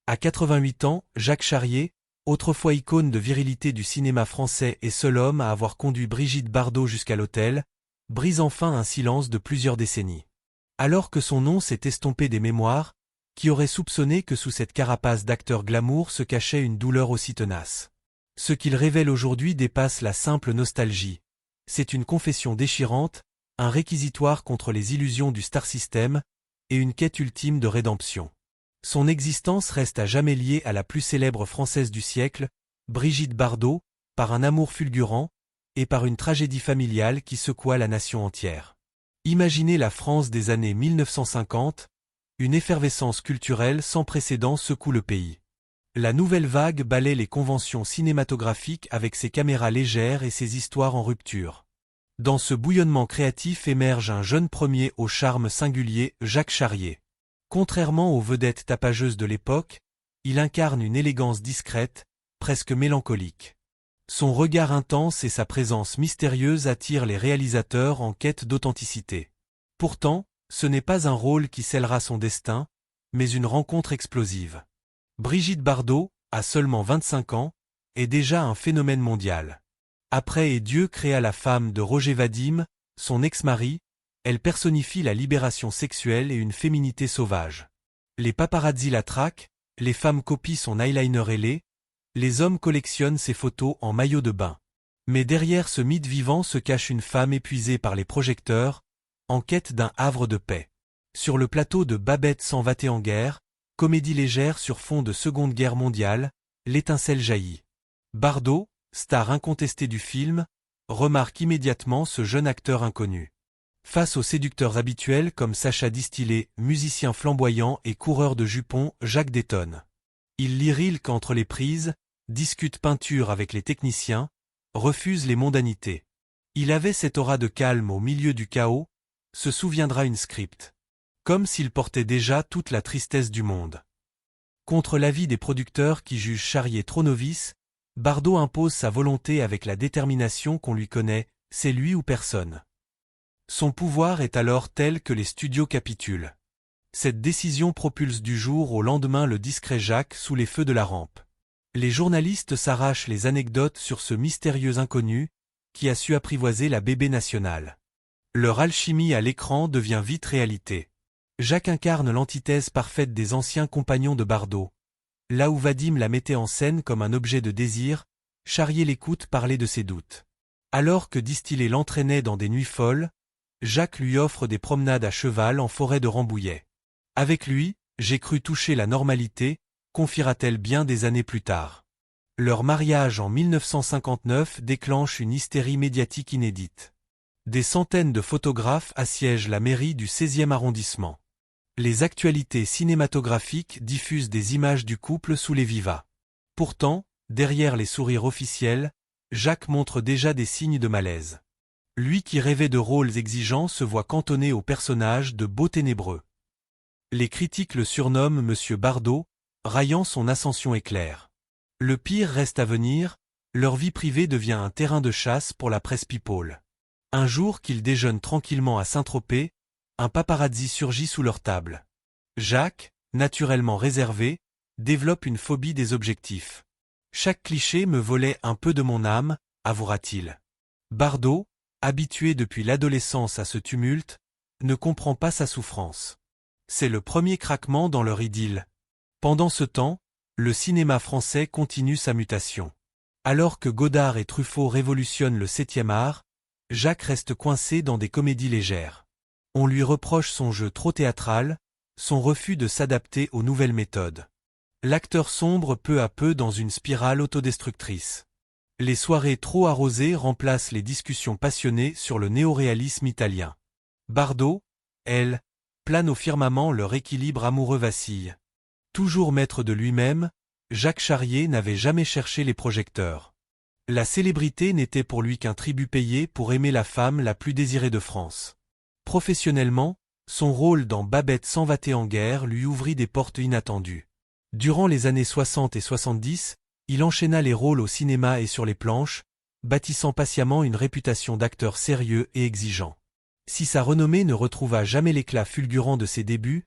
À 88 ans, Jacques Charrier, autrefois icône de virilité du cinéma français et seul homme à avoir conduit Brigitte Bardot jusqu'à l'autel, brise enfin un silence de plusieurs décennies. Alors que son nom s'est estompé des mémoires, qui aurait soupçonné que sous cette carapace d'acteur glamour se cachait une douleur aussi tenace? Ce qu'il révèle aujourd'hui dépasse la simple nostalgie. C'est une confession déchirante, un réquisitoire contre les illusions du star system, et une quête ultime de rédemption. Son existence reste à jamais liée à la plus célèbre Française du siècle, Brigitte Bardot, par un amour fulgurant, et par une tragédie familiale qui secoua la nation entière. Imaginez la France des années 1950, une effervescence culturelle sans précédent secoue le pays. La nouvelle vague balaie les conventions cinématographiques avec ses caméras légères et ses histoires en rupture. Dans ce bouillonnement créatif émerge un jeune premier au charme singulier, Jacques Charrier. Contrairement aux vedettes tapageuses de l'époque, il incarne une élégance discrète, presque mélancolique. Son regard intense et sa présence mystérieuse attirent les réalisateurs en quête d'authenticité. Pourtant, ce n'est pas un rôle qui scellera son destin, mais une rencontre explosive. Brigitte Bardot, à seulement 25 ans, est déjà un phénomène mondial. Après Et Dieu créa la femme de Roger Vadim, son ex-mari, elle personnifie la libération sexuelle et une féminité sauvage. Les paparazzi la traquent, les femmes copient son eyeliner ailé, les hommes collectionnent ses photos en maillot de bain. Mais derrière ce mythe vivant se cache une femme épuisée par les projecteurs, en quête d'un havre de paix. Sur le plateau de Babette s'en va-t-elle en guerre, comédie légère sur fond de Seconde Guerre mondiale, l'étincelle jaillit. Bardot, star incontestée du film, remarque immédiatement ce jeune acteur inconnu. Face aux séducteurs habituels comme Sacha Distillet, musicien flamboyant et coureur de jupons, Jacques détonne. Il lyrique entre les prises, discute peinture avec les techniciens, refuse les mondanités. Il avait cette aura de calme au milieu du chaos, se souviendra une script. Comme s'il portait déjà toute la tristesse du monde. Contre l'avis des producteurs qui jugent Charrier trop novice, Bardot impose sa volonté avec la détermination qu'on lui connaît, c'est lui ou personne. Son pouvoir est alors tel que les studios capitulent. Cette décision propulse du jour au lendemain le discret Jacques sous les feux de la rampe. Les journalistes s'arrachent les anecdotes sur ce mystérieux inconnu, qui a su apprivoiser la bébé nationale. Leur alchimie à l'écran devient vite réalité. Jacques incarne l'antithèse parfaite des anciens compagnons de Bardot. Là où Vadim la mettait en scène comme un objet de désir, Charrier l'écoute parler de ses doutes. Alors que Distillet l'entraînait dans des nuits folles, Jacques lui offre des promenades à cheval en forêt de Rambouillet. Avec lui, j'ai cru toucher la normalité, confiera-t-elle bien des années plus tard. Leur mariage en 1959 déclenche une hystérie médiatique inédite. Des centaines de photographes assiègent la mairie du 16e arrondissement. Les actualités cinématographiques diffusent des images du couple sous les vivas. Pourtant, derrière les sourires officiels, Jacques montre déjà des signes de malaise. Lui qui rêvait de rôles exigeants se voit cantonné au personnage de beau ténébreux. Les critiques le surnomment Monsieur Bardot, raillant son ascension éclair. Le pire reste à venir, leur vie privée devient un terrain de chasse pour la presse people. Un jour qu'ils déjeunent tranquillement à Saint-Tropez, un paparazzi surgit sous leur table. Jacques, naturellement réservé, développe une phobie des objectifs. Chaque cliché me volait un peu de mon âme, avouera-t-il. Bardot, habitué depuis l'adolescence à ce tumulte, ne comprend pas sa souffrance. C'est le premier craquement dans leur idylle. Pendant ce temps, le cinéma français continue sa mutation. Alors que Godard et Truffaut révolutionnent le 7e art, Jacques reste coincé dans des comédies légères. On lui reproche son jeu trop théâtral, son refus de s'adapter aux nouvelles méthodes. L'acteur sombre peu à peu dans une spirale autodestructrice. Les soirées trop arrosées remplacent les discussions passionnées sur le néoréalisme italien. Bardot, elle, plane au firmament, leur équilibre amoureux vacille. Toujours maître de lui-même, Jacques Charrier n'avait jamais cherché les projecteurs. La célébrité n'était pour lui qu'un tribut payé pour aimer la femme la plus désirée de France. Professionnellement, son rôle dans Babette s'en va-t-elle en guerre lui ouvrit des portes inattendues. Durant les années 60 et 70, il enchaîna les rôles au cinéma et sur les planches, bâtissant patiemment une réputation d'acteur sérieux et exigeant. Si sa renommée ne retrouva jamais l'éclat fulgurant de ses débuts,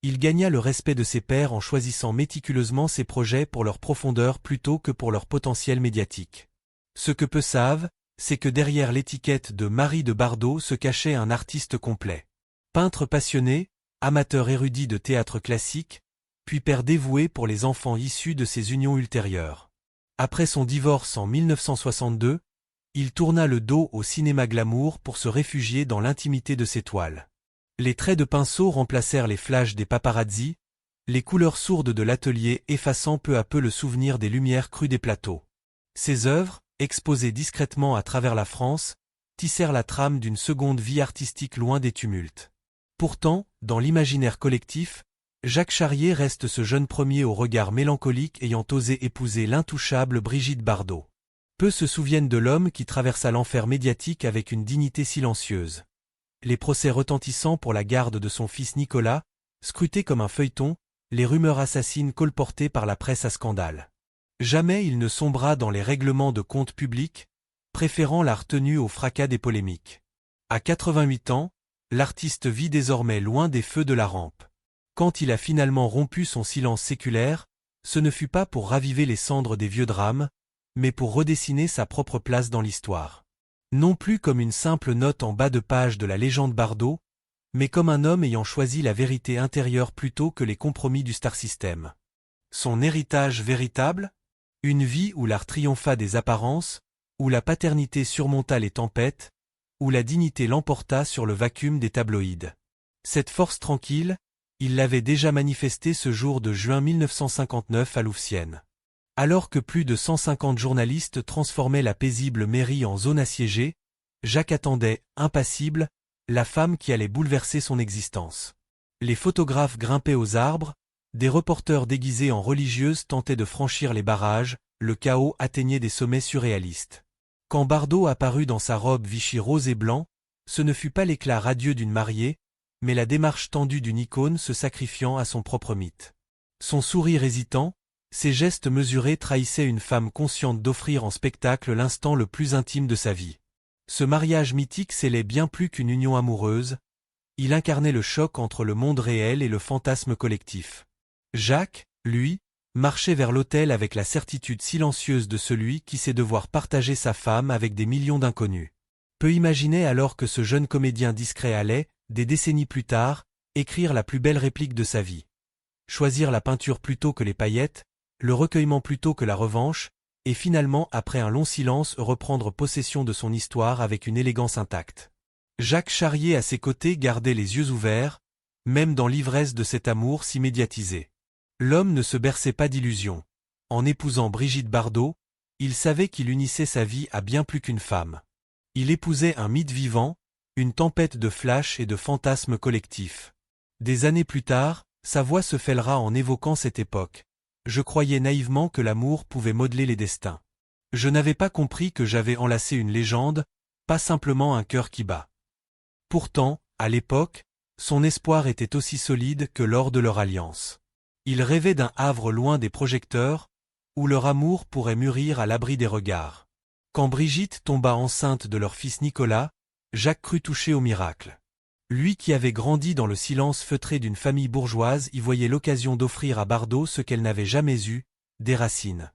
Il gagna le respect de ses pairs en choisissant méticuleusement ses projets pour leur profondeur plutôt que pour leur potentiel médiatique. Ce que peu savent, c'est que derrière l'étiquette de Marie de Bardot se cachait un artiste complet. Peintre passionné, amateur érudit de théâtre classique, puis père dévoué pour les enfants issus de ses unions ultérieures. Après son divorce en 1962, il tourna le dos au cinéma glamour pour se réfugier dans l'intimité de ses toiles. Les traits de pinceau remplacèrent les flashs des paparazzi, les couleurs sourdes de l'atelier effaçant peu à peu le souvenir des lumières crues des plateaux. Ses œuvres, exposées discrètement à travers la France, tissèrent la trame d'une seconde vie artistique loin des tumultes. Pourtant, dans l'imaginaire collectif, Jacques Charrier reste ce jeune premier au regard mélancolique ayant osé épouser l'intouchable Brigitte Bardot. Peu se souviennent de l'homme qui traversa l'enfer médiatique avec une dignité silencieuse. Les procès retentissants pour la garde de son fils Nicolas, scrutés comme un feuilleton, les rumeurs assassines colportées par la presse à scandale. Jamais il ne sombra dans les règlements de comptes publics, préférant la retenue au fracas des polémiques. À 88 ans, l'artiste vit désormais loin des feux de la rampe. Quand il a finalement rompu son silence séculaire, ce ne fut pas pour raviver les cendres des vieux drames, mais pour redessiner sa propre place dans l'histoire. Non plus comme une simple note en bas de page de la légende Bardot, mais comme un homme ayant choisi la vérité intérieure plutôt que les compromis du star system. Son héritage véritable? Une vie où l'art triompha des apparences, où la paternité surmonta les tempêtes, où la dignité l'emporta sur le vacuum des tabloïds. Cette force tranquille, il l'avait déjà manifestée ce jour de juin 1959 à Louvciennes. Alors que plus de 150 journalistes transformaient la paisible mairie en zone assiégée, Jacques attendait, impassible, la femme qui allait bouleverser son existence. Les photographes grimpaient aux arbres, des reporters déguisés en religieuses tentaient de franchir les barrages, le chaos atteignait des sommets surréalistes. Quand Bardot apparut dans sa robe Vichy rose et blanc, ce ne fut pas l'éclat radieux d'une mariée, mais la démarche tendue d'une icône se sacrifiant à son propre mythe. Son sourire hésitant, ses gestes mesurés trahissaient une femme consciente d'offrir en spectacle l'instant le plus intime de sa vie. Ce mariage mythique scellait bien plus qu'une union amoureuse, il incarnait le choc entre le monde réel et le fantasme collectif. Jacques, lui, marchait vers l'autel avec la certitude silencieuse de celui qui sait devoir partager sa femme avec des millions d'inconnus. Peu imaginer alors que ce jeune comédien discret allait, des décennies plus tard, écrire la plus belle réplique de sa vie. Choisir la peinture plutôt que les paillettes, le recueillement plutôt que la revanche, et finalement après un long silence reprendre possession de son histoire avec une élégance intacte. Jacques Charrier à ses côtés gardait les yeux ouverts, même dans l'ivresse de cet amour si médiatisé. L'homme ne se berçait pas d'illusions. En épousant Brigitte Bardot, il savait qu'il unissait sa vie à bien plus qu'une femme. Il épousait un mythe vivant, une tempête de flash et de fantasmes collectifs. Des années plus tard, sa voix se fêlera en évoquant cette époque. Je croyais naïvement que l'amour pouvait modeler les destins. Je n'avais pas compris que j'avais enlacé une légende, pas simplement un cœur qui bat. Pourtant, à l'époque, son espoir était aussi solide que lors de leur alliance. Il rêvait d'un havre loin des projecteurs, où leur amour pourrait mûrir à l'abri des regards. Quand Brigitte tomba enceinte de leur fils Nicolas, Jacques crut toucher au miracle. Lui qui avait grandi dans le silence feutré d'une famille bourgeoise y voyait l'occasion d'offrir à Bardot ce qu'elle n'avait jamais eu, des racines.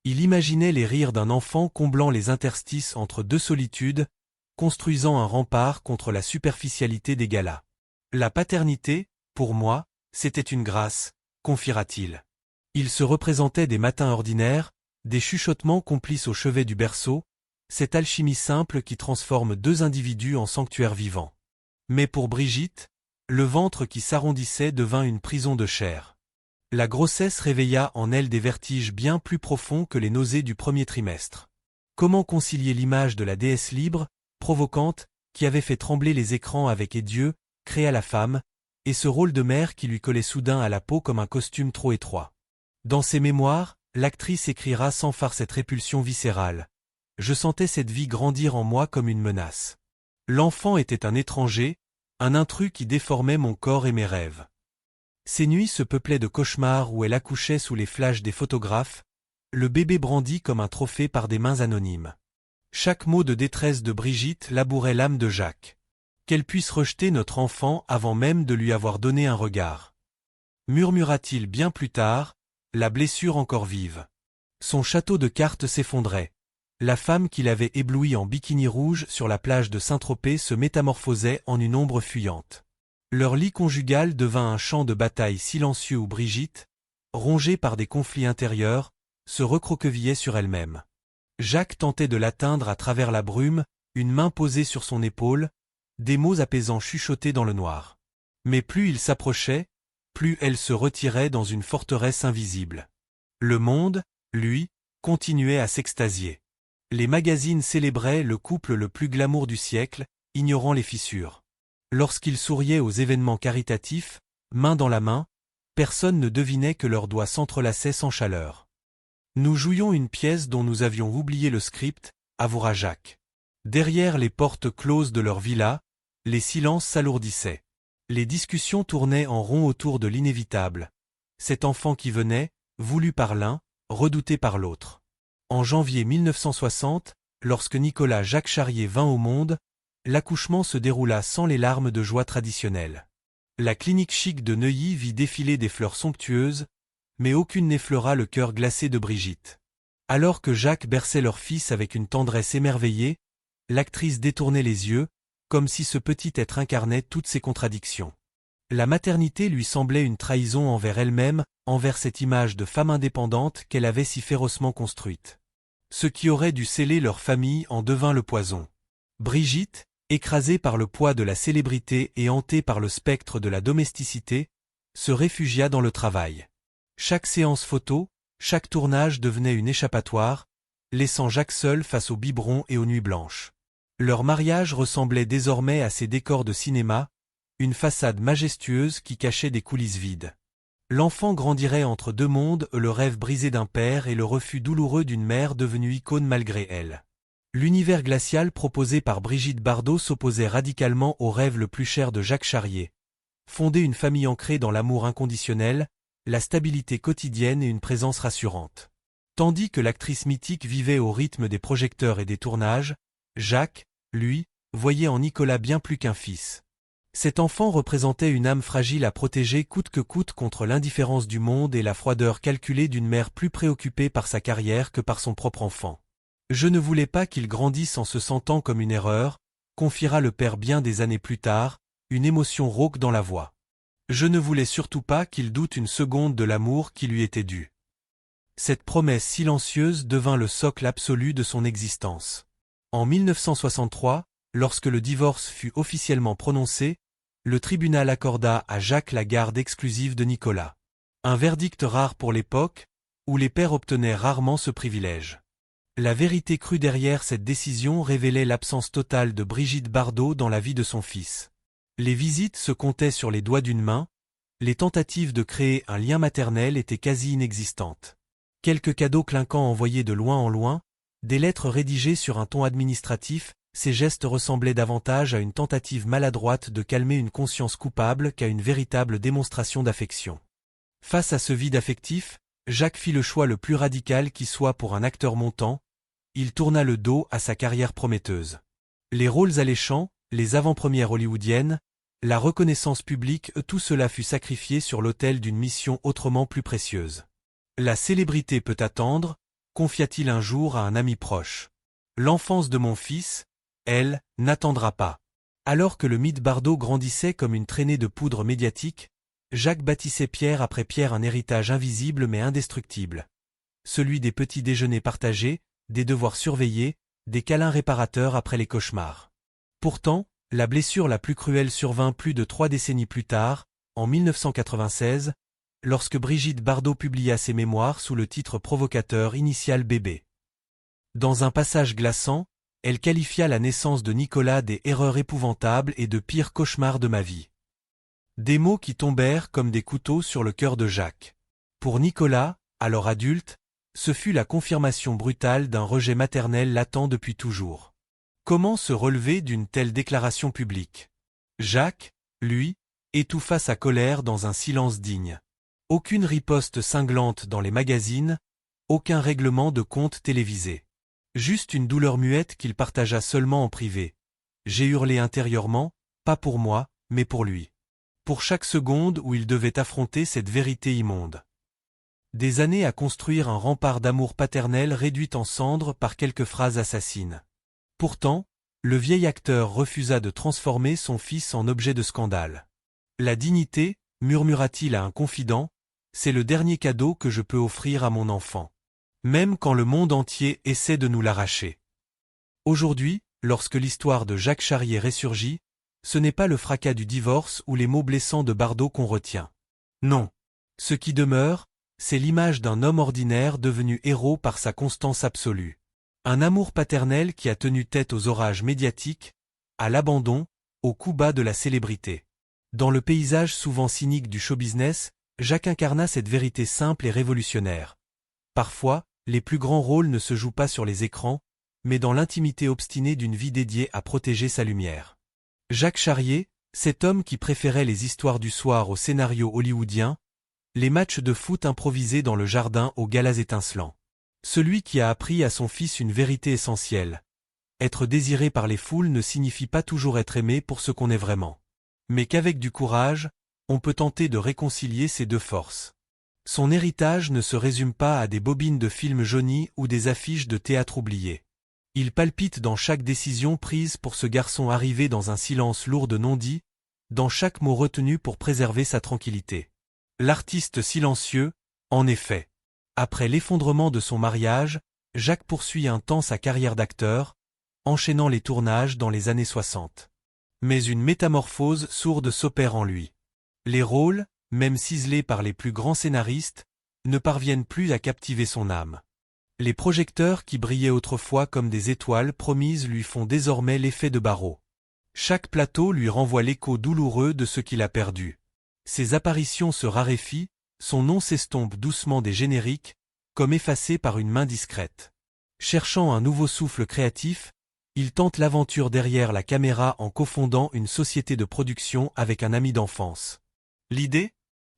Il imaginait les rires d'un enfant comblant les interstices entre deux solitudes, construisant un rempart contre la superficialité des galas. La paternité, pour moi, c'était une grâce, confiera-t-il. Il se représentait des matins ordinaires, des chuchotements complices au chevet du berceau, cette alchimie simple qui transforme deux individus en sanctuaires vivants. Mais pour Brigitte, le ventre qui s'arrondissait devint une prison de chair. La grossesse réveilla en elle des vertiges bien plus profonds que les nausées du premier trimestre. Comment concilier l'image de la déesse libre, provocante, qui avait fait trembler les écrans avec Et Dieu créa la femme, et ce rôle de mère qui lui collait soudain à la peau comme un costume trop étroit. Dans ses mémoires, l'actrice écrira sans phare cette répulsion viscérale. Je sentais cette vie grandir en moi comme une menace. L'enfant était un étranger, un intrus qui déformait mon corps et mes rêves. Ces nuits se peuplaient de cauchemars où elle accouchait sous les flashs des photographes, le bébé brandi comme un trophée par des mains anonymes. Chaque mot de détresse de Brigitte labourait l'âme de Jacques. Qu'elle puisse rejeter notre enfant avant même de lui avoir donné un regard. murmura-t-il bien plus tard, la blessure encore vive. Son château de cartes s'effondrait. La femme qu'il avait éblouie en bikini rouge sur la plage de Saint-Tropez se métamorphosait en une ombre fuyante. Leur lit conjugal devint un champ de bataille silencieux où Brigitte, rongée par des conflits intérieurs, se recroquevillait sur elle-même. Jacques tentait de l'atteindre à travers la brume, une main posée sur son épaule, des mots apaisants chuchotés dans le noir. Mais plus il s'approchait, plus elle se retirait dans une forteresse invisible. Le monde, lui, continuait à s'extasier. Les magazines célébraient le couple le plus glamour du siècle, ignorant les fissures. Lorsqu'ils souriaient aux événements caritatifs, main dans la main, personne ne devinait que leurs doigts s'entrelaçaient sans chaleur. Nous jouions une pièce dont nous avions oublié le script, avouera Jacques. Derrière les portes closes de leur villa, les silences s'alourdissaient. Les discussions tournaient en rond autour de l'inévitable. Cet enfant qui venait, voulu par l'un, redouté par l'autre. En janvier 1960, lorsque Nicolas Jacques Charrier vint au monde, l'accouchement se déroula sans les larmes de joie traditionnelles. La clinique chic de Neuilly vit défiler des fleurs somptueuses, mais aucune n'effleura le cœur glacé de Brigitte. Alors que Jacques berçait leur fils avec une tendresse émerveillée, l'actrice détournait les yeux, comme si ce petit être incarnait toutes ses contradictions. La maternité lui semblait une trahison envers elle-même, envers cette image de femme indépendante qu'elle avait si férocement construite. Ce qui aurait dû sceller leur famille en devint le poison. Brigitte, écrasée par le poids de la célébrité et hantée par le spectre de la domesticité, se réfugia dans le travail. Chaque séance photo, chaque tournage devenait une échappatoire, laissant Jacques seul face aux biberons et aux nuits blanches. Leur mariage ressemblait désormais à ces décors de cinéma, une façade majestueuse qui cachait des coulisses vides. L'enfant grandirait entre deux mondes, le rêve brisé d'un père et le refus douloureux d'une mère devenue icône malgré elle. L'univers glacial proposé par Brigitte Bardot s'opposait radicalement au rêve le plus cher de Jacques Charrier. Fonder une famille ancrée dans l'amour inconditionnel, la stabilité quotidienne et une présence rassurante. Tandis que l'actrice mythique vivait au rythme des projecteurs et des tournages, Jacques, lui, voyait en Nicolas bien plus qu'un fils. Cet enfant représentait une âme fragile à protéger coûte que coûte contre l'indifférence du monde et la froideur calculée d'une mère plus préoccupée par sa carrière que par son propre enfant. Je ne voulais pas qu'il grandisse en se sentant comme une erreur, confiera le père bien des années plus tard, une émotion rauque dans la voix. Je ne voulais surtout pas qu'il doute une seconde de l'amour qui lui était dû. Cette promesse silencieuse devint le socle absolu de son existence. En 1963, lorsque le divorce fut officiellement prononcé, le tribunal accorda à Jacques la garde exclusive de Nicolas. Un verdict rare pour l'époque, où les pères obtenaient rarement ce privilège. La vérité crue derrière cette décision révélait l'absence totale de Brigitte Bardot dans la vie de son fils. Les visites se comptaient sur les doigts d'une main, les tentatives de créer un lien maternel étaient quasi inexistantes. Quelques cadeaux clinquants envoyés de loin en loin, des lettres rédigées sur un ton administratif, ces gestes ressemblaient davantage à une tentative maladroite de calmer une conscience coupable qu'à une véritable démonstration d'affection. Face à ce vide affectif, Jacques fit le choix le plus radical qui soit pour un acteur montant, il tourna le dos à sa carrière prometteuse. Les rôles alléchants, les avant-premières hollywoodiennes, la reconnaissance publique, tout cela fut sacrifié sur l'autel d'une mission autrement plus précieuse. La célébrité peut attendre, confia-t-il un jour à un ami proche. L'enfance de mon fils, elle, n'attendra pas. Alors que le mythe Bardot grandissait comme une traînée de poudre médiatique, Jacques bâtissait pierre après pierre un héritage invisible mais indestructible. Celui des petits déjeuners partagés, des devoirs surveillés, des câlins réparateurs après les cauchemars. Pourtant, la blessure la plus cruelle survint plus de 3 décennies plus tard, en 1996, lorsque Brigitte Bardot publia ses mémoires sous le titre provocateur Initial Bébé. Dans un passage glaçant, elle qualifia la naissance de Nicolas des erreurs épouvantables et de pires cauchemars de ma vie. Des mots qui tombèrent comme des couteaux sur le cœur de Jacques. Pour Nicolas, alors adulte, ce fut la confirmation brutale d'un rejet maternel latent depuis toujours. Comment se relever d'une telle déclaration publique? Jacques, lui, étouffa sa colère dans un silence digne. Aucune riposte cinglante dans les magazines, aucun règlement de compte télévisé. Juste une douleur muette qu'il partagea seulement en privé. J'ai hurlé intérieurement, pas pour moi, mais pour lui. pour chaque seconde où il devait affronter cette vérité immonde. Des années à construire un rempart d'amour paternel réduit en cendres par quelques phrases assassines. Pourtant, le vieil acteur refusa de transformer son fils en objet de scandale. La dignité, murmura-t-il à un confident, c'est le dernier cadeau que je peux offrir à mon enfant. Même quand le monde entier essaie de nous l'arracher. Aujourd'hui, lorsque l'histoire de Jacques Charrier ressurgit, ce n'est pas le fracas du divorce ou les mots blessants de Bardot qu'on retient. Non. Ce qui demeure, c'est l'image d'un homme ordinaire devenu héros par sa constance absolue. Un amour paternel qui a tenu tête aux orages médiatiques, à l'abandon, au coup bas de la célébrité. Dans le paysage souvent cynique du show-business, Jacques incarna cette vérité simple et révolutionnaire. Parfois, les plus grands rôles ne se jouent pas sur les écrans, mais dans l'intimité obstinée d'une vie dédiée à protéger sa lumière. Jacques Charrier, cet homme qui préférait les histoires du soir aux scénarios hollywoodiens, les matchs de foot improvisés dans le jardin aux galas étincelants. Celui qui a appris à son fils une vérité essentielle. Être désiré par les foules ne signifie pas toujours être aimé pour ce qu'on est vraiment. Mais qu'avec du courage, on peut tenter de réconcilier ces deux forces. Son héritage ne se résume pas à des bobines de films jaunis ou des affiches de théâtre oubliées. Il palpite dans chaque décision prise pour ce garçon arrivé dans un silence lourd de non-dits, dans chaque mot retenu pour préserver sa tranquillité. L'artiste silencieux, en effet. Après l'effondrement de son mariage, Jacques poursuit un temps sa carrière d'acteur, enchaînant les tournages dans les années 60. Mais une métamorphose sourde s'opère en lui. Les rôles, même ciselés par les plus grands scénaristes, ne parviennent plus à captiver son âme. Les projecteurs qui brillaient autrefois comme des étoiles promises lui font désormais l'effet de barreau. Chaque plateau lui renvoie l'écho douloureux de ce qu'il a perdu. Ses apparitions se raréfient, son nom s'estompe doucement des génériques, comme effacé par une main discrète. Cherchant un nouveau souffle créatif, il tente l'aventure derrière la caméra en cofondant une société de production avec un ami d'enfance. L'idée ?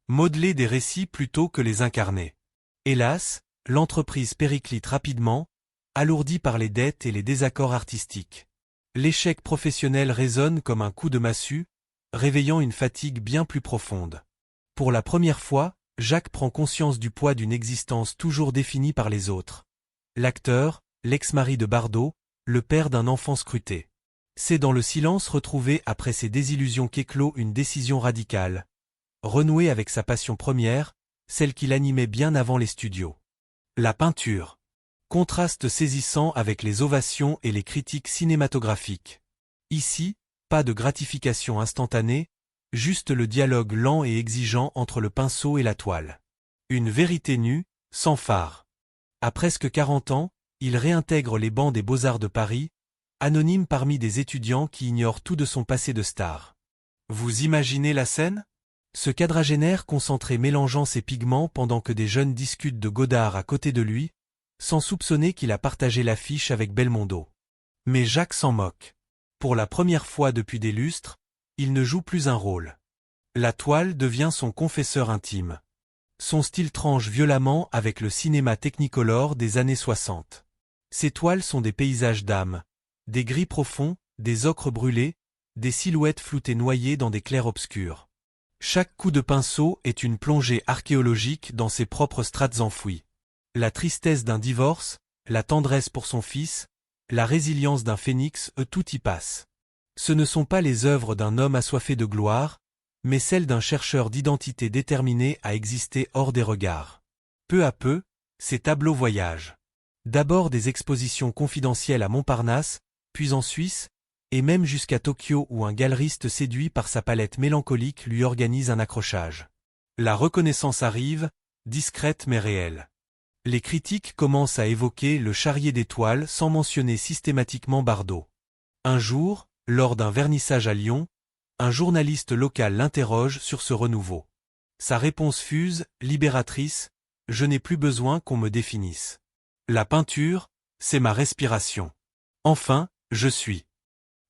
Modeler des récits plutôt que les incarner. Hélas, l'entreprise périclite rapidement, alourdie par les dettes et les désaccords artistiques. L'échec professionnel résonne comme un coup de massue, réveillant une fatigue bien plus profonde. Pour la première fois, Jacques prend conscience du poids d'une existence toujours définie par les autres. L'acteur, l'ex-mari de Bardot, le père d'un enfant scruté. C'est dans le silence retrouvé après ses désillusions qu'éclot une décision radicale. Renouer avec sa passion première, celle qui l'animait bien avant les studios. La peinture. Contraste saisissant avec les ovations et les critiques cinématographiques. Ici, pas de gratification instantanée, juste le dialogue lent et exigeant entre le pinceau et la toile. Une vérité nue, sans phare. À presque 40 ans, il réintègre les bancs des Beaux-Arts de Paris, anonyme parmi des étudiants qui ignorent tout de son passé de star. Vous imaginez la scène ? Ce quadragénaire concentré mélangeant ses pigments pendant que des jeunes discutent de Godard à côté de lui, sans soupçonner qu'il a partagé l'affiche avec Belmondo. Mais Jacques s'en moque. Pour la première fois depuis des lustres, il ne joue plus un rôle. La toile devient son confesseur intime. Son style tranche violemment avec le cinéma technicolor des années 60. Ses toiles sont des paysages d'âme, des gris profonds, des ocres brûlés, des silhouettes floutées noyées dans des clairs-obscurs. Chaque coup de pinceau est une plongée archéologique dans ses propres strates enfouies. La tristesse d'un divorce, la tendresse pour son fils, la résilience d'un phénix, tout y passe. Ce ne sont pas les œuvres d'un homme assoiffé de gloire, mais celles d'un chercheur d'identité déterminé à exister hors des regards. Peu à peu, ces tableaux voyagent. D'abord des expositions confidentielles à Montparnasse, puis en Suisse, et même jusqu'à Tokyo où un galeriste séduit par sa palette mélancolique lui organise un accrochage. La reconnaissance arrive, discrète mais réelle. Les critiques commencent à évoquer le Charrier d'étoiles sans mentionner systématiquement Bardot. Un jour, lors d'un vernissage à Lyon, un journaliste local l'interroge sur ce renouveau. Sa réponse fuse, libératrice, « Je n'ai plus besoin qu'on me définisse. La peinture, c'est ma respiration. Enfin, je suis. »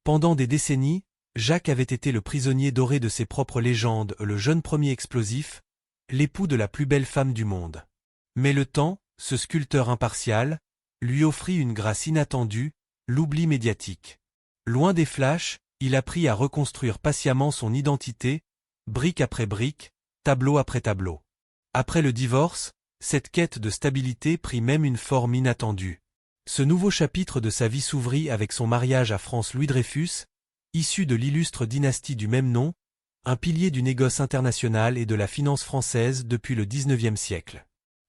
Pendant des décennies, Jacques avait été le prisonnier doré de ses propres légendes, le jeune premier explosif, l'époux de la plus belle femme du monde. Mais le temps, ce sculpteur impartial, lui offrit une grâce inattendue, l'oubli médiatique. Loin des flashs, il apprit à reconstruire patiemment son identité, brique après brique, tableau après tableau. Après le divorce, cette quête de stabilité prit même une forme inattendue. Ce nouveau chapitre de sa vie s'ouvrit avec son mariage à Franz Louis Dreyfus, issu de l'illustre dynastie du même nom, un pilier du négoce international et de la finance française depuis le XIXe siècle.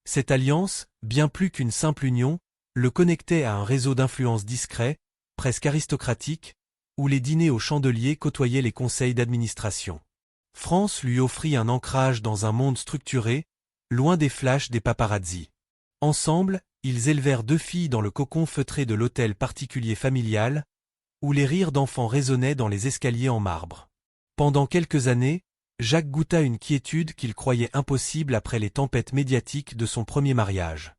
Cette alliance, bien plus qu'une simple union, le connectait à un réseau d'influence discret, presque aristocratique, où les dîners aux chandeliers côtoyaient les conseils d'administration. France lui offrit un ancrage dans un monde structuré, loin des flashs des paparazzi. Ensemble, ils élevèrent 2 filles dans le cocon feutré de l'hôtel particulier familial, où les rires d'enfants résonnaient dans les escaliers en marbre. Pendant quelques années, Jacques goûta une quiétude qu'il croyait impossible après les tempêtes médiatiques de son premier mariage.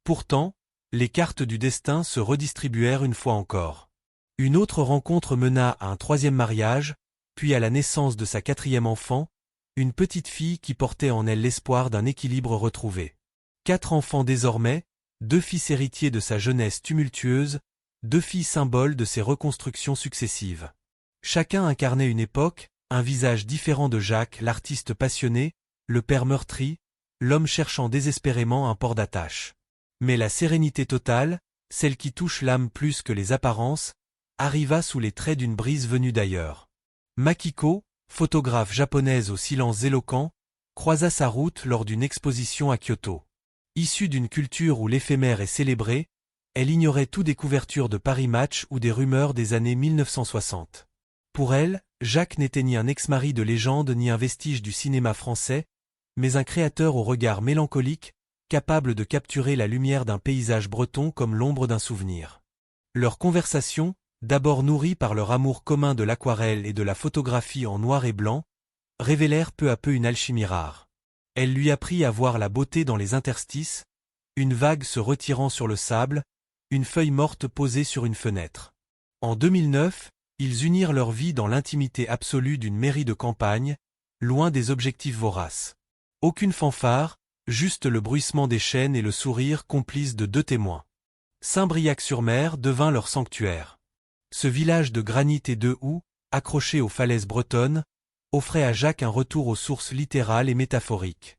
Pourtant, les cartes du destin se redistribuèrent une fois encore. Une autre rencontre mena à un 3e mariage, puis à la naissance de sa 4e enfant, une petite fille qui portait en elle l'espoir d'un équilibre retrouvé. 4 enfants désormais, 2 fils héritiers de sa jeunesse tumultueuse, 2 filles symboles de ses reconstructions successives. Chacun incarnait une époque, un visage différent de Jacques, l'artiste passionné, le père meurtri, l'homme cherchant désespérément un port d'attache. Mais la sérénité totale, celle qui touche l'âme plus que les apparences, arriva sous les traits d'une brise venue d'ailleurs. Makiko, photographe japonaise au silence éloquent, croisa sa route lors d'une exposition à Kyoto. Issue d'une culture où l'éphémère est célébré, elle ignorait tout des couvertures de Paris Match ou des rumeurs des années 1960. Pour elle, Jacques n'était ni un ex-mari de légende ni un vestige du cinéma français, mais un créateur au regard mélancolique, capable de capturer la lumière d'un paysage breton comme l'ombre d'un souvenir. Leur conversation, d'abord nourrie par leur amour commun de l'aquarelle et de la photographie en noir et blanc, révélèrent peu à peu une alchimie rare. Elle lui apprit à voir la beauté dans les interstices, une vague se retirant sur le sable, une feuille morte posée sur une fenêtre. En 2009, ils unirent leur vie dans l'intimité absolue d'une mairie de campagne, loin des objectifs voraces. Aucune fanfare, juste le bruissement des chaînes et le sourire complice de 2 témoins. Saint-Briac-sur-Mer devint leur sanctuaire. Ce village de granit et de houx, accroché aux falaises bretonnes, offrait à Jacques un retour aux sources littérales et métaphoriques.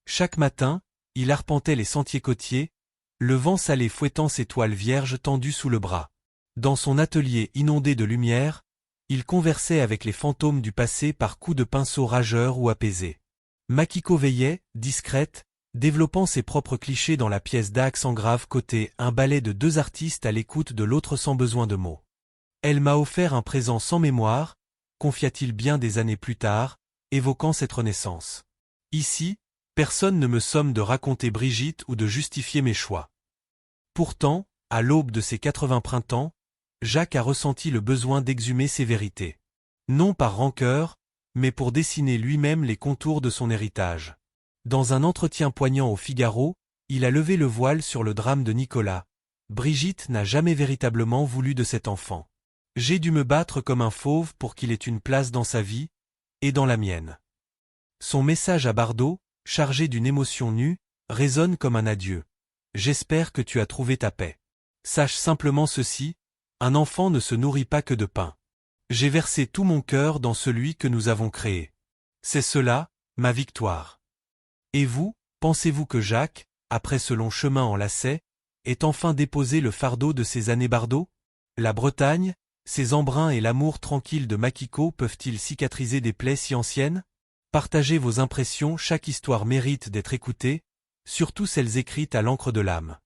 Chaque matin, il arpentait les sentiers côtiers, le vent salé fouettant ses toiles vierges tendues sous le bras. Dans son atelier inondé de lumière, il conversait avec les fantômes du passé par coups de pinceau rageurs ou apaisés. Makiko veillait, discrète, développant ses propres clichés dans la pièce d'accent grave côté un ballet de 2 artistes à l'écoute de l'autre sans besoin de mots. Elle m'a offert un présent sans mémoire, confia-t-il bien des années plus tard, évoquant cette renaissance. Ici, personne ne me somme de raconter Brigitte ou de justifier mes choix. Pourtant, à l'aube de ses 80 printemps, Jacques a ressenti le besoin d'exhumer ses vérités. Non par rancœur, mais pour dessiner lui-même les contours de son héritage. Dans un entretien poignant au Figaro, il a levé le voile sur le drame de Nicolas. Brigitte n'a jamais véritablement voulu de cet enfant. J'ai dû me battre comme un fauve pour qu'il ait une place dans sa vie, et dans la mienne. Son message à Bardot, chargé d'une émotion nue, résonne comme un adieu. J'espère que tu as trouvé ta paix. Sache simplement ceci, un enfant ne se nourrit pas que de pain. J'ai versé tout mon cœur dans celui que nous avons créé. C'est cela, ma victoire. Et vous, pensez-vous que Jacques, après ce long chemin en lacets, ait enfin déposé le fardeau de ses années Bardot? La Bretagne, ses embruns et l'amour tranquille de Makiko peuvent-ils cicatriser des plaies si anciennes? Partagez vos impressions, chaque histoire mérite d'être écoutée, surtout celles écrites à l'encre de l'âme.